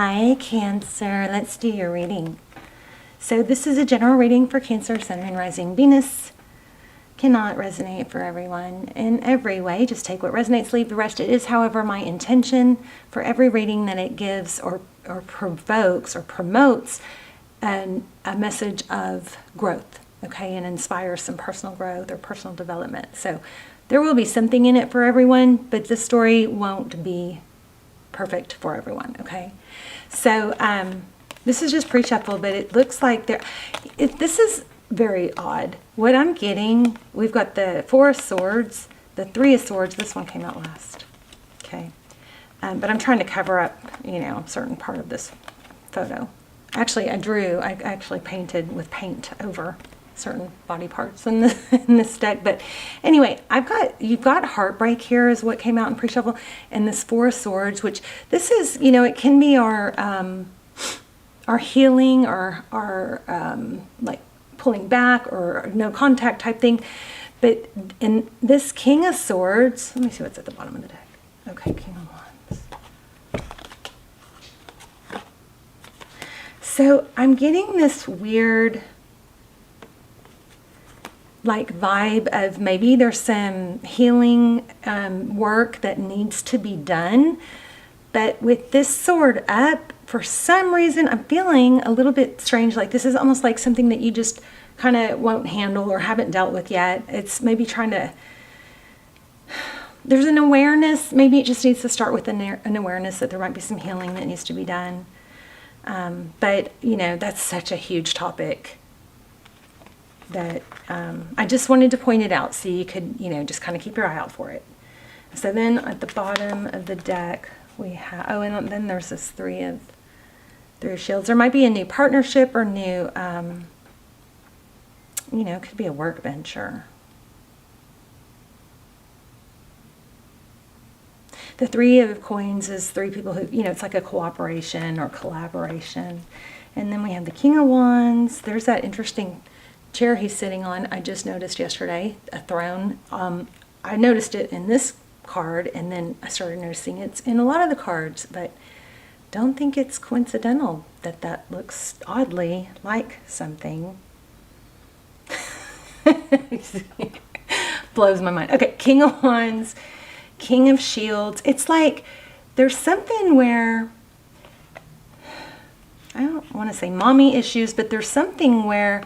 Hi, Cancer. Let's do your reading. So this is a general reading for Cancer, Sun, Moon, Rising, Venus. Cannot resonate for everyone in every way. Just take what resonates, leave the rest. It is, however, my intention for every reading that it gives or provokes or promotes a message of growth, okay, and inspires some personal growth or personal development. So there will be something in it for everyone, but the story won't be perfect for everyone, okay? So this is just pre-shuffle, but it looks like this is very odd. What I'm getting, we've got the Four of Swords, the Three of Swords. This one came out last, okay? But I'm trying to cover up, a certain part of this photo. Actually, I actually painted with paint over certain body parts in this deck. But anyway, you've got heartbreak here is what came out in pre-shuffle, and this Four of Swords, which this is, it can be our healing or our like pulling back or no contact type thing. But in this King of Swords, let me see what's at the bottom of the deck. Okay, King of Wands. So I'm getting this weird like vibe of maybe there's some healing work that needs to be done. But with this sword up, for some reason, I'm feeling a little bit strange. Like this is almost like something that you just kind of won't handle or haven't dealt with yet. It's maybe trying to, there's an awareness. Maybe it just needs to start with an awareness that there might be some healing that needs to be done. But, that's such a huge topic that I just wanted to point it out so you could, just kind of keep your eye out for it. So then at the bottom of the deck, we have, and then there's this Three of Shields. There might be a new partnership or new, it could be a work venture. The Three of Coins is three people who, it's like a cooperation or collaboration. And then we have the King of Wands. There's that interesting chair he's sitting on. I just noticed yesterday, a throne. I noticed it in this card, and then I started noticing it's in a lot of the cards, but don't think it's coincidental that looks oddly like something. Blows my mind. Okay, King of Wands, King of Shields. It's like there's something where, I don't want to say mommy issues, but there's something where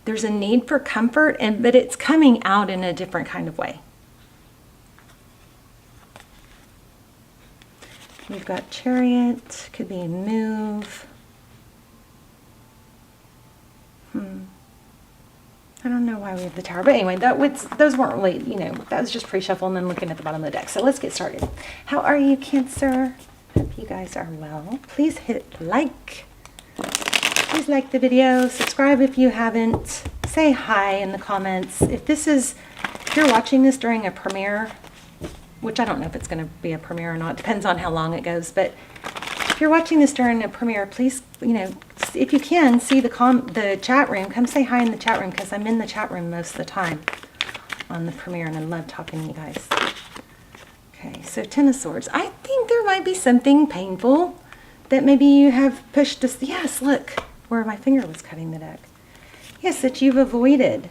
there's a need for comfort, but it's coming out in a different kind of way. We've got Chariot, could be a move. I don't know why we have the Tower, but anyway, those weren't really, that was just pre-shuffle and then looking at the bottom of the deck. So let's get started. How are you, Cancer? Hope you guys are well. Please hit like. Please like the video, subscribe if you haven't, say hi in the comments. If you're watching this during a premiere, which I don't know if it's going to be a premiere or not, depends on how long it goes, but if you're watching this during a premiere, please, if you can, see the chat room, come say hi in the chat room, because I'm in the chat room most of the time on the premiere, and I love talking to you guys. Okay, so Ten of Swords. I think there might be something painful that maybe you have pushed this. Yes, look where my finger was cutting the deck. Yes, that you've avoided.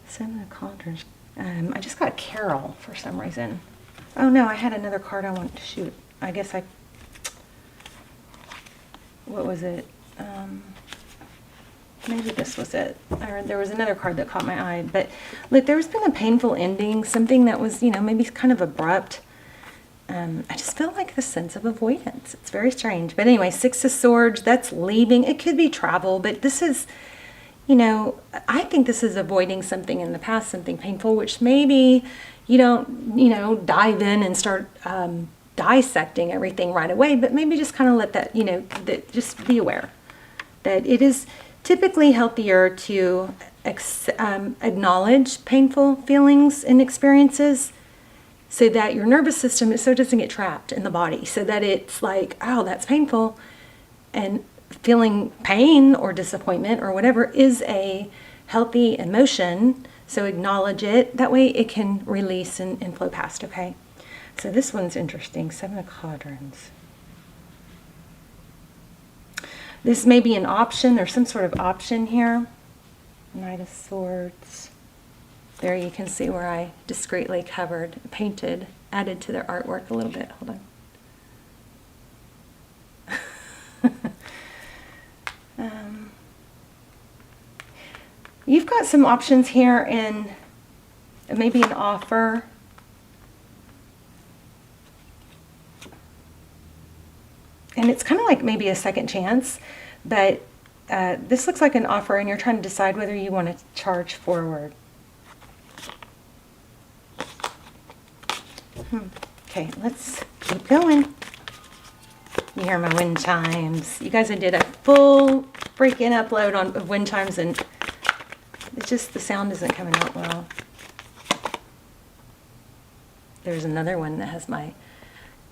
Seven of Cauldrons. I just got Carol for some reason. Oh no, I had another card I wanted to shoot. I guess what was it? Maybe this was it. Or there was another card that caught my eye. But look, there's been a painful ending, something that was, maybe kind of abrupt. I just felt like the sense of avoidance. It's very strange. But anyway, Six of Swords, that's leaving. It could be travel, but this is, I think this is avoiding something in the past, something painful, which maybe you don't, dive in and start dissecting everything right away, but maybe just kind of let that, just be aware that it is typically healthier to acknowledge painful feelings and experiences so that your nervous system doesn't get trapped in the body, so that it's like, oh, that's painful, and feeling pain or disappointment or whatever is a healthy emotion, So acknowledge it. That way it can release and flow past, okay? So this one's interesting, 7 of Quadrants. This may be an option. There's some sort of option here. Knight of Swords. There you can see where I discreetly covered, painted, added to their artwork a little bit. Hold on. You've got some options here in maybe an offer. And it's kind of like maybe a second chance, but this looks like an offer and you're trying to decide whether you want to charge forward. Okay, let's keep going. You hear my wind chimes. You guys, I did a full freaking upload of wind chimes and it's just the sound isn't coming out well. There's another one that has my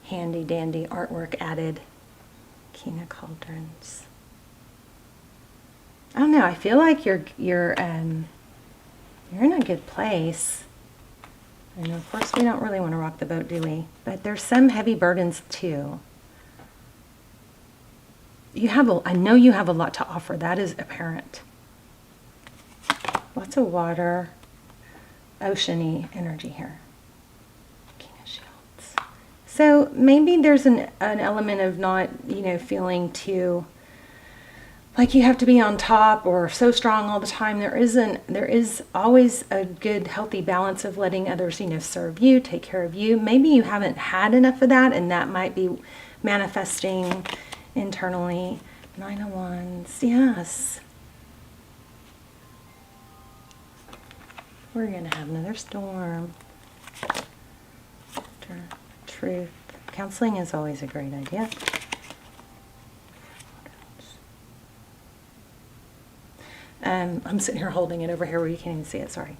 handy dandy artwork added. King of Cauldrons. I don't know. I feel like you're in a good place. And of course, we don't really want to rock the boat, do we? But there's some heavy burdens too. I know you have a lot to offer. That is apparent. Lots of water, oceany energy here. King of Shields. So maybe there's an element of not, feeling too like you have to be on top or so strong all the time. There is always a good, healthy balance of letting others, serve you, take care of you. Maybe you haven't had enough of that, and that might be manifesting internally. 9 of Wands, yes. We're going to have another storm. Truth. Counseling is always a great idea. I'm sitting here holding it over here where you can't even see it, sorry.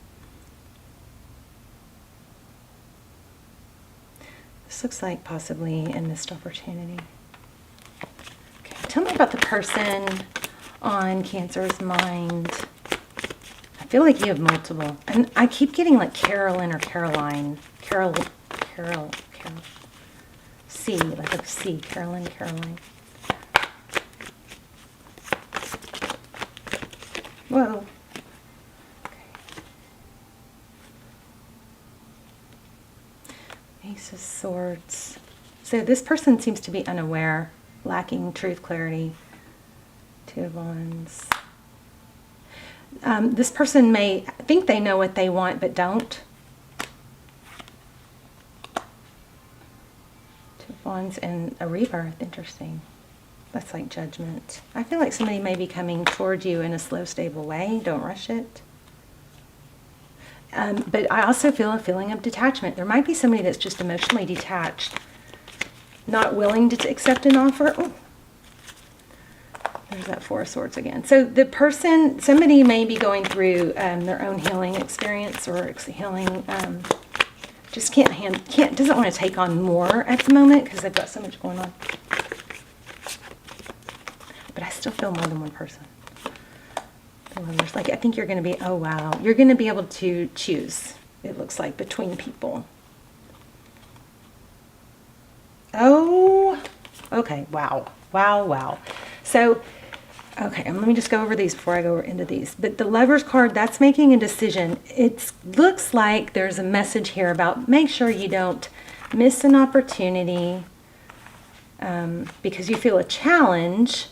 This looks like possibly a missed opportunity. Okay, tell me about the person on Cancer's mind. I feel like you have multiple. And I keep getting like Carolyn or Caroline. Carol. C, like a C. Carolyn, Caroline. Whoa. Okay. Ace of Swords. So this person seems to be unaware, lacking truth, clarity. 2 of Wands. This person may think they know what they want, but don't. 2 of Wands and a rebirth. Interesting. That's like judgment. I feel like somebody may be coming toward you in a slow, stable way. Don't rush it. But I also feel a feeling of detachment. There might be somebody that's just emotionally detached, not willing to accept an offer. Ooh. There's that 4 of Swords again. So the person, somebody may be going through their own healing experience or healing, just doesn't want to take on more at the moment because they've got so much going on. But I still feel more than one person. Like, I think you're going to be, oh wow, you're going to be able to choose, it looks like, between people. Oh, okay, wow. So, okay, let me just go over these before I go into these. But the Lover's card, that's making a decision. It looks like there's a message here about make sure you don't miss an opportunity because you feel a challenge.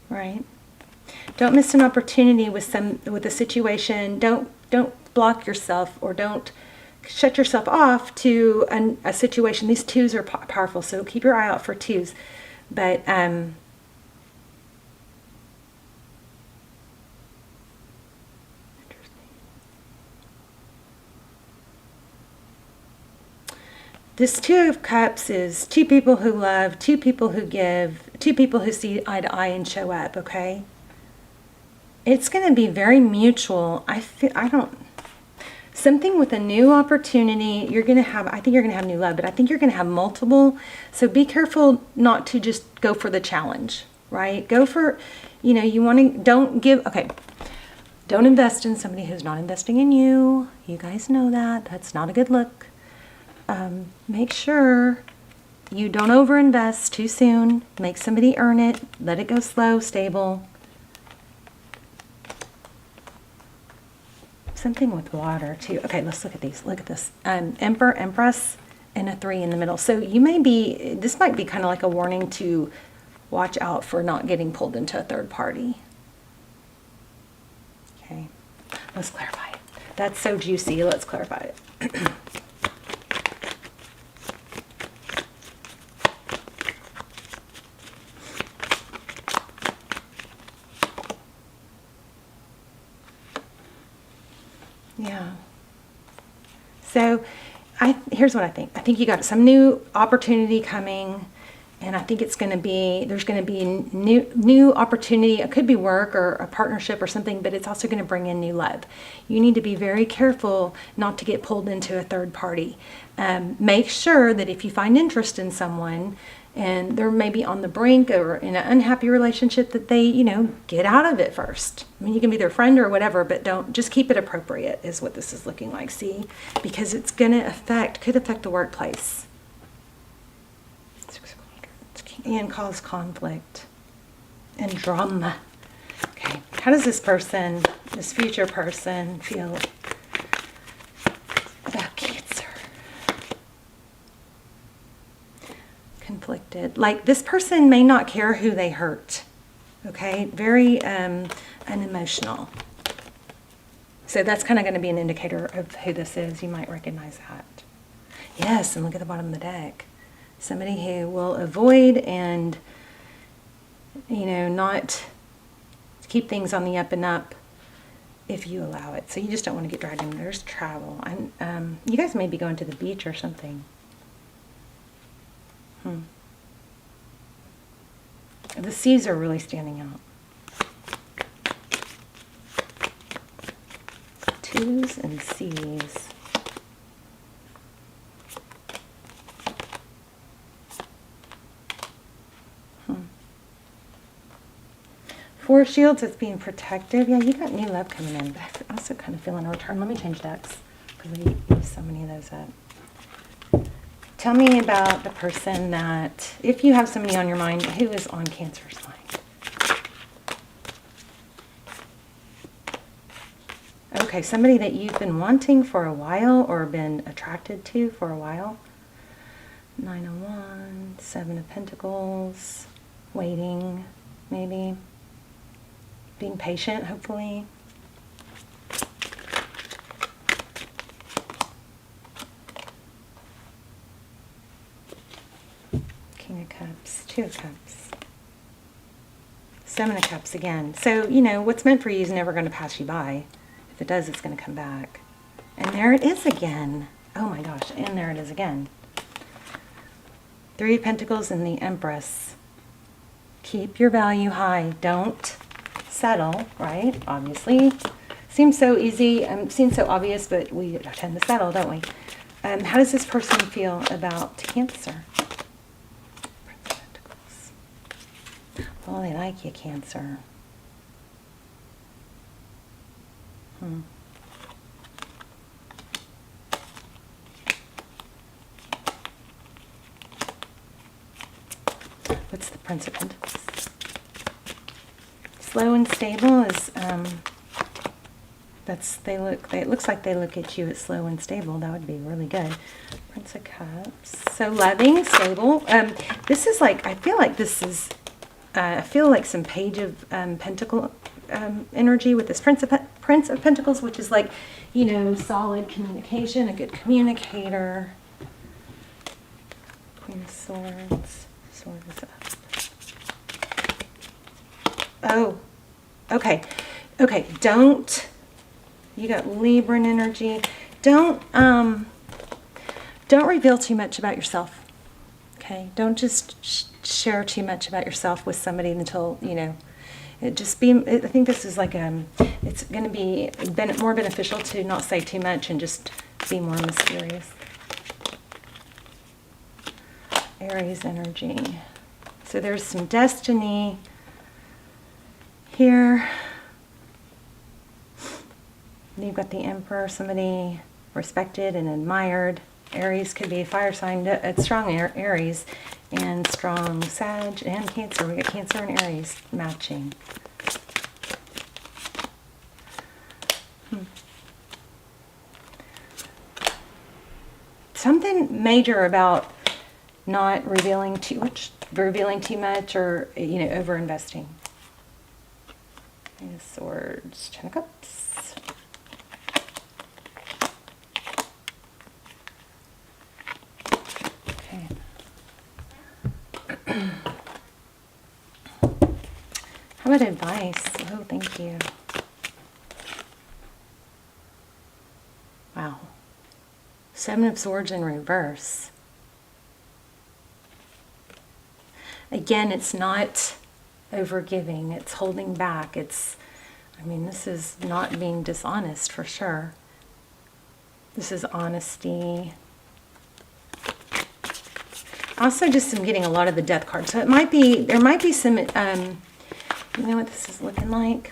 Right? Don't miss an opportunity with a situation. Don't block yourself or don't shut yourself off to a situation. These 2s are powerful, so keep your eye out for 2s. But this 2 of Cups is 2 people who love, 2 people who give, 2 people who see eye to eye and show up, okay? It's going to be very mutual. Something with a new opportunity, I think you're going to have new love, but I think you're going to have multiple. So be careful not to just go for the challenge. right? Go for, you want to, don't invest in somebody who's not investing in you. You guys know that. That's not a good look. Make sure you don't overinvest too soon. Make somebody earn it. Let it go slow, stable. Something with water too. Okay, let's look at these. Look at this. Emperor, Empress, and a 3 in the middle. So this might be kind of like a warning to watch out for not getting pulled into a third party. Okay, let's clarify it. That's so juicy. Let's clarify it. Yeah. So here's what I think. I think you got some new opportunity coming, and I think there's going to be new opportunity. It could be work or a partnership or something, but it's also going to bring in new love. You need to be very careful not to get pulled into a third party. Make sure that if you find interest in someone and they're maybe on the brink or in an unhappy relationship, that they, get out of it first. I mean, you can be their friend or whatever, but just keep it appropriate is what this is looking like, see? Because it's going to could affect the workplace. And cause conflict and drama. Okay, how does this future person feel about Cancer? Conflicted. Like, this person may not care who they hurt. Okay, very unemotional. So that's kind of going to be an indicator of who this is. You might recognize that. Yes, and look at the bottom of the deck. Somebody who will avoid and, not keep things on the up and up if you allow it. So you just don't want to get dragged in. There's travel. And you guys may be going to the beach or something. The seas are really standing out. 2s and C's. Four Shields is being protective. Yeah, you got new love coming in, but I'm also kind of feeling a return. Let me change decks because we use so many of those up. Tell me about the person that, if you have somebody on your mind, who is on Cancer's mind? Okay, somebody that you've been wanting for a while or been attracted to for a while. 9 of Wands, 7 of Pentacles, waiting, maybe. Being patient, hopefully. King of Cups, 2 of Cups. 7 of Cups again. So, what's meant for you is never going to pass you by. If it does, it's going to come back. And there it is again. Oh my gosh, and there it is again. 3 of Pentacles and the Empress. Keep your value high. Don't settle, right? Obviously. Seems so easy, seems so obvious, but we tend to settle, don't we? How does this person feel about Cancer? Prince of Pentacles. Oh, they like you, Cancer. What's the Prince of Pentacles? Slow and stable is, it looks like they look at you as slow and stable. That would be really good. Prince of Cups. So loving, stable. This is like, I feel like some Page of Pentacle energy with this Prince of Pentacles, which is like, solid communication, a good communicator. Queen of Swords. Sword is up. Oh, okay. Okay, you got Libran energy. Don't reveal too much about yourself. Okay? Don't just share too much about yourself with somebody until, I think this is like, it's going to be more beneficial to not say too much and just be more mysterious. Aries energy. So there's some destiny here. You've got the Emperor, somebody respected and admired. Aries could be a fire sign. It's strong Aries and strong Sag and Cancer. We got Cancer and Aries matching. Something major about not revealing too much, or, you know, over investing. Eight of Swords, Ten of Cups. Okay. How about advice? Oh, thank you. Wow. Seven of Swords in reverse. Again, it's not overgiving. It's holding back. It's, I mean, this is not being dishonest for sure. This is honesty. Also, just I'm getting a lot of the Death card. So it might be, there might be some, you know what this is looking like?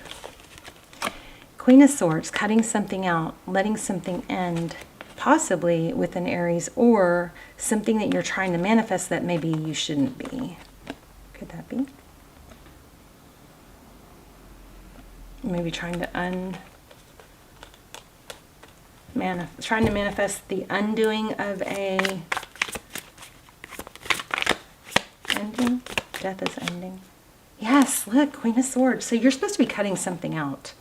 Queen of Swords, cutting something out, letting something end, possibly with an Aries, or something that you're trying to manifest that maybe you shouldn't be. Could that be? Maybe trying to manifest the undoing of a ending. Death is ending. Yes, look, Queen of Swords. So you're supposed to be cutting something out.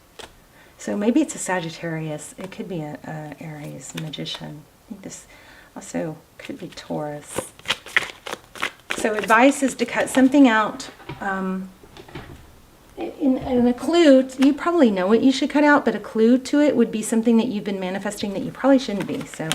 So maybe it's a Sagittarius. It could be a Aries, Magician. I think this also could be Taurus. So advice is to cut something out. In a clue, you probably know what you should cut out, but a clue to it would be something that you've been manifesting that you probably shouldn't be. So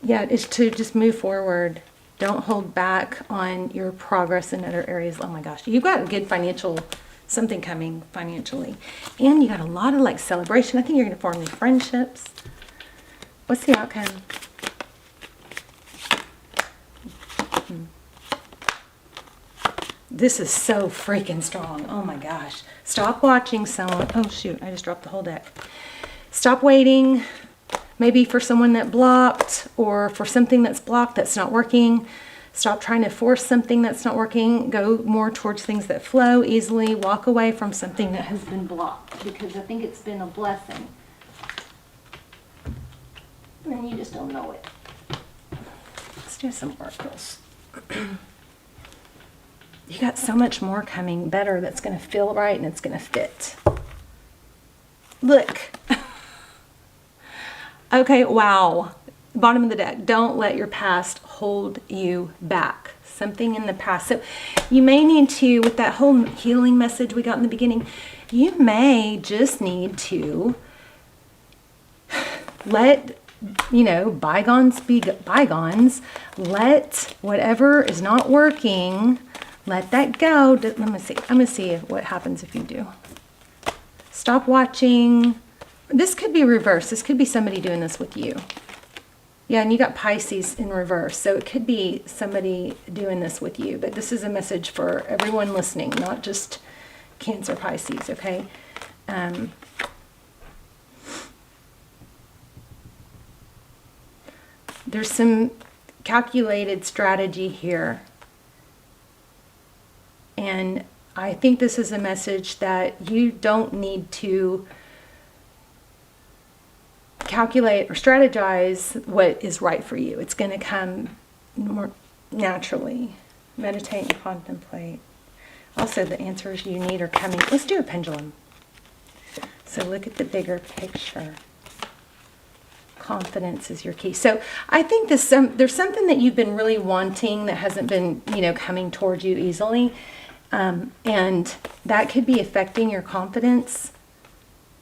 yeah, it's to just move forward. Don't hold back on your progress in other areas. Oh my gosh, you've got a good financial, something coming financially. And you got a lot of like celebration. I think you're going to form new friendships. What's the outcome? This is so freaking strong. Oh my gosh. Stop watching someone. Oh shoot, I just dropped the whole deck. Stop waiting. Maybe for someone that blocked, or for something that's blocked that's not working. Stop trying to force something that's not working. Go more towards things that flow easily. Walk away from something that has been blocked, because I think it's been a blessing. And you just don't know it. Let's do some oracles. You got so much more coming better that's going to feel right and it's going to fit. Look. Okay, wow. Bottom of the deck. Don't let your past hold you back. Something in the past. So you may need to, with that whole healing message we got in the beginning, you may just need to let, you know, bygones be bygones. Let whatever is not working, let that go. Let me see. I'm going to see what happens if you do. Stop watching. This could be reversed. This could be somebody doing this with you. Yeah, and you got Pisces in reverse. So it could be somebody doing this with you. But this is a message for everyone listening, not just Cancer, Pisces, okay? There's some calculated strategy here. And I think this is a message that you don't need to calculate or strategize what is right for you. It's going to come more naturally. Meditate and contemplate. Also, the answers you need are coming. Let's do a pendulum. So look at the bigger picture. Confidence is your key. So I think there's something that you've been really wanting that hasn't been, you know, coming towards you easily. And that could be affecting your confidence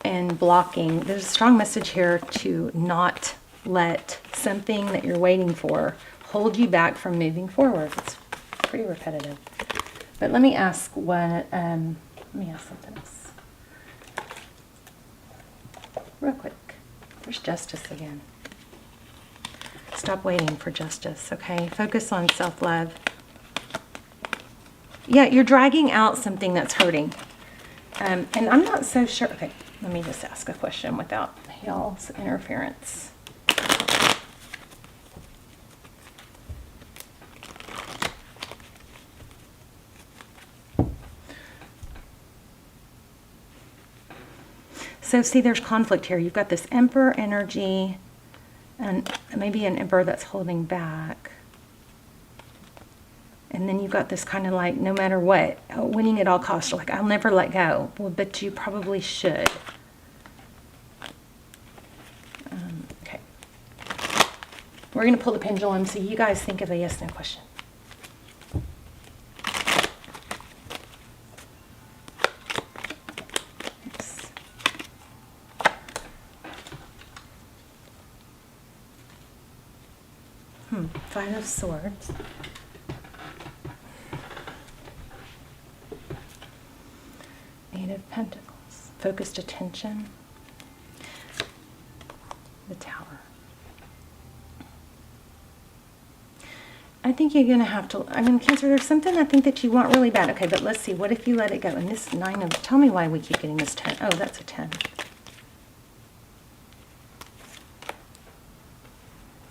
and blocking. There's a strong message here to not let something that you're waiting for hold you back from moving forward. It's pretty repetitive. But let me ask what, let me ask something else. Real quick. There's justice again. Stop waiting for justice, okay? Focus on self-love. Yeah, you're dragging out something that's hurting. And I'm not so sure. Okay, let me just ask a question without y'all's interference. So see, there's conflict here. You've got this Emperor energy and maybe an Emperor that's holding back. And then you've got this kind of like, no matter what, winning at all costs. Like, I'll never let go. Well, but you probably should. Okay. We're going to pull the pendulum so you guys think of a yes, no question. Five of Swords. Eight of Pentacles. Focused attention. The Tower. I think you're going to have to, Cancer, there's something I think that you want really bad. Okay, but let's see. What if you let it go? And this 9 of, tell me why we keep getting this 10. Oh, that's a 10.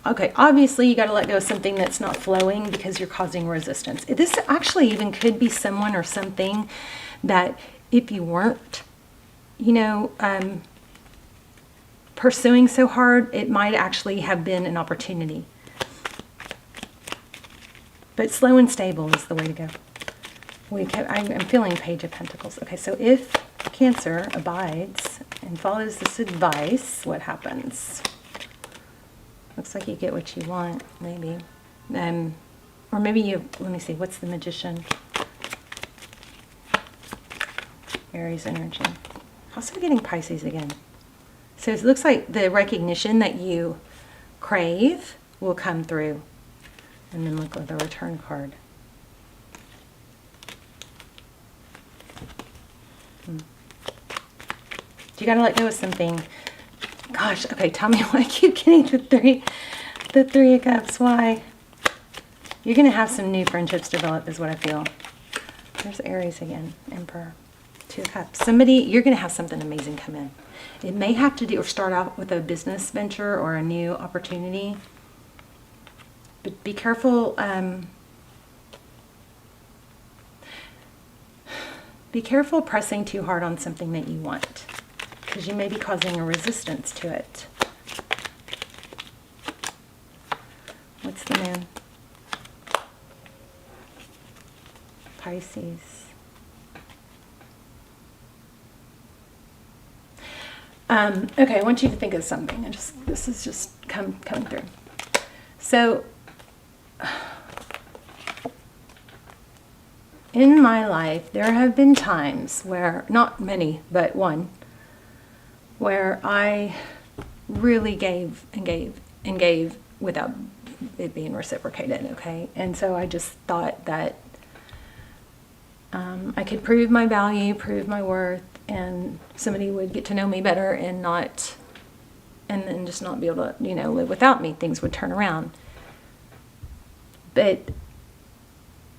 Okay, obviously you got to let go of something that's not flowing because you're causing resistance. This actually even could be someone or something that if you weren't, pursuing so hard, it might actually have been an opportunity. But slow and stable is the way to go. I'm feeling Page of Pentacles. Okay, so if Cancer abides and follows this advice, what happens? Looks like you get what you want, maybe. Or maybe you, let me see, what's the Magician? Aries energy. Also getting Pisces again. So it looks like the recognition that you crave will come through. And then look at the Return card. You got to let go of something. Gosh, okay, tell me why I keep getting the three of Cups. Why? You're going to have some new friendships develop is what I feel. There's Aries again, Emperor. 2 of Cups. You're going to have something amazing come in. It may have to do or start out with a business venture or a new opportunity. But be careful. Be careful pressing too hard on something that you want, because you may be causing a resistance to it. What's the Moon? Pisces. Okay, I want you to think of something. This is just coming through. So, in my life, there have been times where, not many, but one, where I really gave and gave and gave without it being reciprocated, okay? And so I just thought that I could prove my value, prove my worth, and somebody would get to know me better and then just not be able to, live without me. Things would turn around. But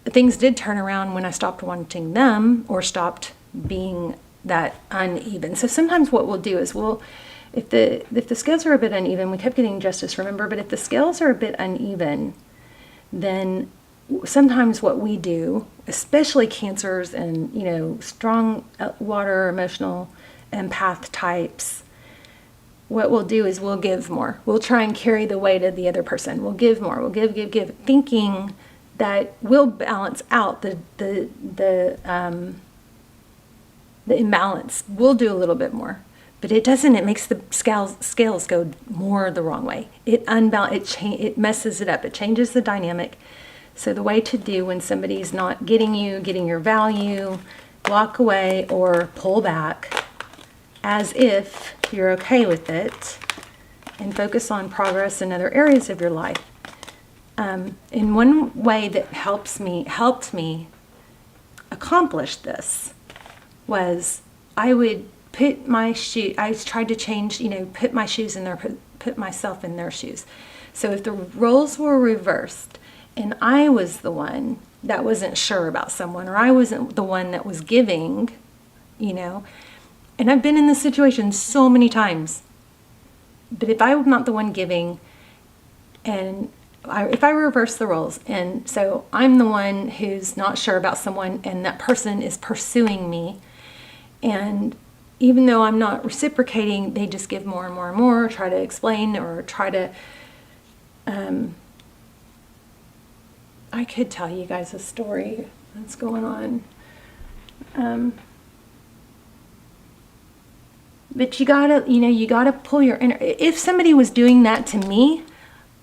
things did turn around when I stopped wanting them or stopped being that uneven. So sometimes what we'll do is if the scales are a bit uneven, we kept getting Justice, remember, but if the scales are a bit uneven, then sometimes what we do, especially Cancers and, strong water, emotional empath types, what we'll do is we'll give more. We'll try and carry the weight of the other person. We'll give more. We'll give, thinking that will balance out the imbalance. We'll do a little bit more, but it doesn't. It makes the scales go more the wrong way. It messes it up. It changes the dynamic. So the way to do when somebody's not getting your value, walk away or pull back as if you're okay with it and focus on progress in other areas of your life. In one way that helped me accomplish this was I would put my shoe. I tried to change, put my shoes in put myself in their shoes. So if the roles were reversed and I was the one that wasn't sure about someone, or I wasn't the one that was giving, you know. And I've been in this situation so many times. But if I'm not the one giving, and if I reverse the roles, and so I'm the one who's not sure about someone, and that person is pursuing me, and even though I'm not reciprocating, they just give more and more and more, try to explain or try to, I could tell you guys a story that's going on. But you gotta pull your inner, if somebody was doing that to me,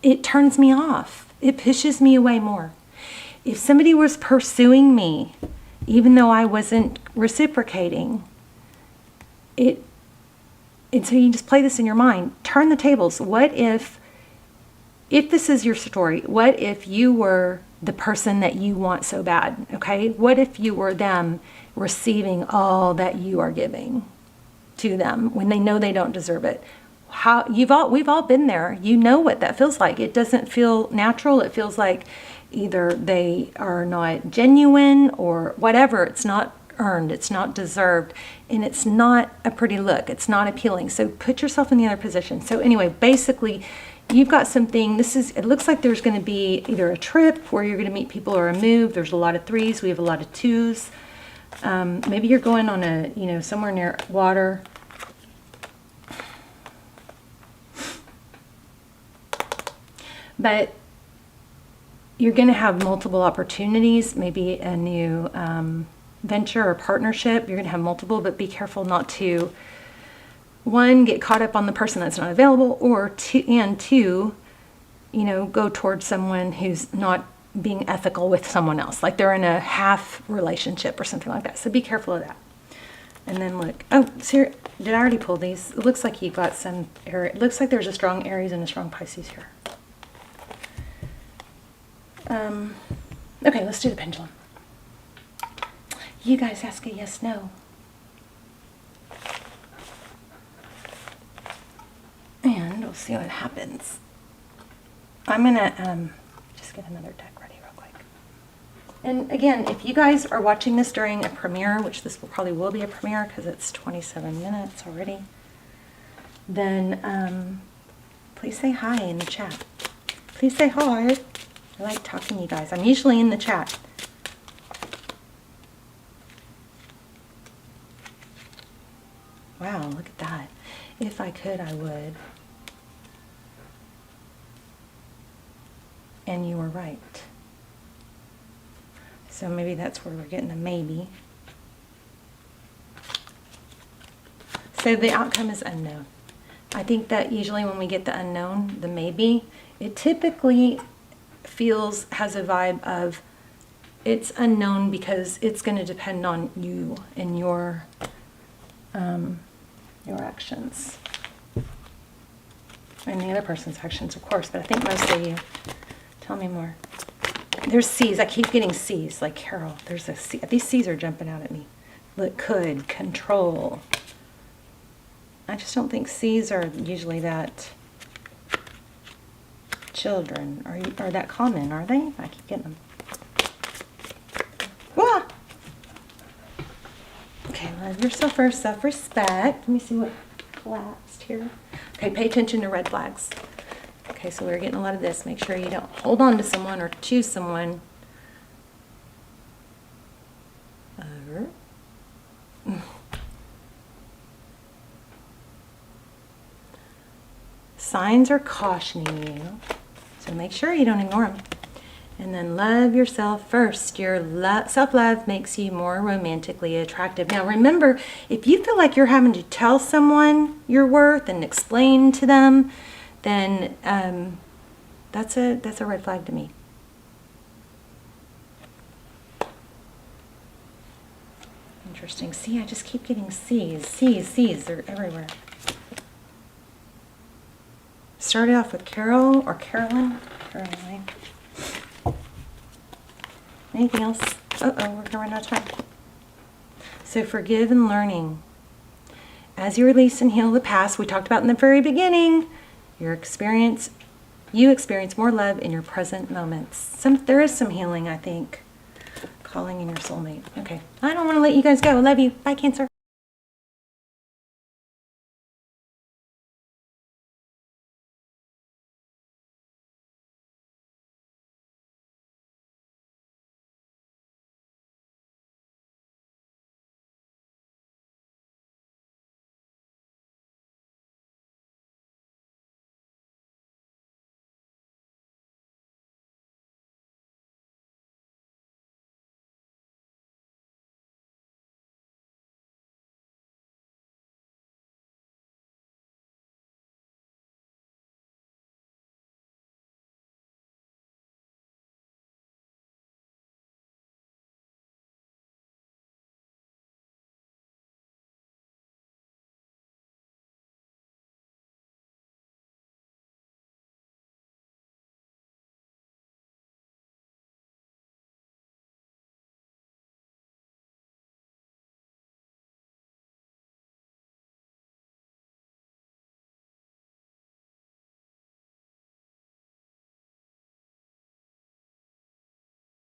it turns me off. It pushes me away more. If somebody was pursuing me, even though I wasn't reciprocating, and so you just play this in your mind. Turn the tables. What if this is your story, what if you were the person that you want so bad, okay? What if you were them receiving all that you are giving to them when they know they don't deserve it? We've all been there. You know what that feels like. It doesn't feel natural. It feels like either they are not genuine or whatever. It's not earned. It's not deserved. And it's not a pretty look. It's not appealing. So put yourself in the other position. So anyway, basically, you've got something. It looks like there's going to be either a trip where you're going to meet people or a move. There's a lot of 3s. We have a lot of 2s. Maybe you're going on somewhere near water. But you're going to have multiple opportunities, maybe a new venture or partnership. You're going to have multiple, but be careful not to, one, get caught up on the person that's not available, or two, go towards someone who's not being ethical with someone else, like they're in a half relationship or something like that. So be careful of that. And then look, did I already pull these? It looks like you've got some area. It looks like there's a strong Aries and a strong Pisces here. Okay, let's do the pendulum. You guys ask a yes, no. And we'll see what happens. I'm gonna just get another deck ready real quick. And again, if you guys are watching this during a premiere, which this probably will be a premiere because it's 27 minutes already, then please say hi in the chat. Please say hi. I like talking to you guys. I'm usually in the chat. Wow, look at that. If I could, I would. And you were right. So maybe that's where we're getting a maybe. So the outcome is unknown. I think that usually when we get the unknown, the maybe, it typically has a vibe of it's unknown because it's going to depend on you and your actions and the other person's actions, of course, but I think mostly you. Tell me more. There's C's. I keep getting C's, like Carol. There's a C. These C's are jumping out at me. Look, could, control. I just don't think C's are usually that children are that common, are they? I keep getting them. Wah! Okay, love yourself first, self-respect. Let me see what collapsed here. Okay, pay attention to red flags. Okay, so we're getting a lot of this. Make sure you don't hold on to someone or choose someone. Signs are cautioning you, so make sure you don't ignore them. And then love yourself first. Your self-love makes you more romantically attractive. Now remember, if you feel like you're having to tell someone your worth and explain to them, then that's a red flag to me. Interesting. See, I just keep getting C's. C's. They're everywhere. Started off with Carol or Carolyn. Caroline. Anything else? Uh-oh, we're gonna run out of time. So forgive and learning. As you release and heal the past, we talked about in the very beginning, you experience more love in your present moments. There is some healing, I think. calling in your soulmate. Okay. I don't want to let you guys go. Love you. Bye, Cancer.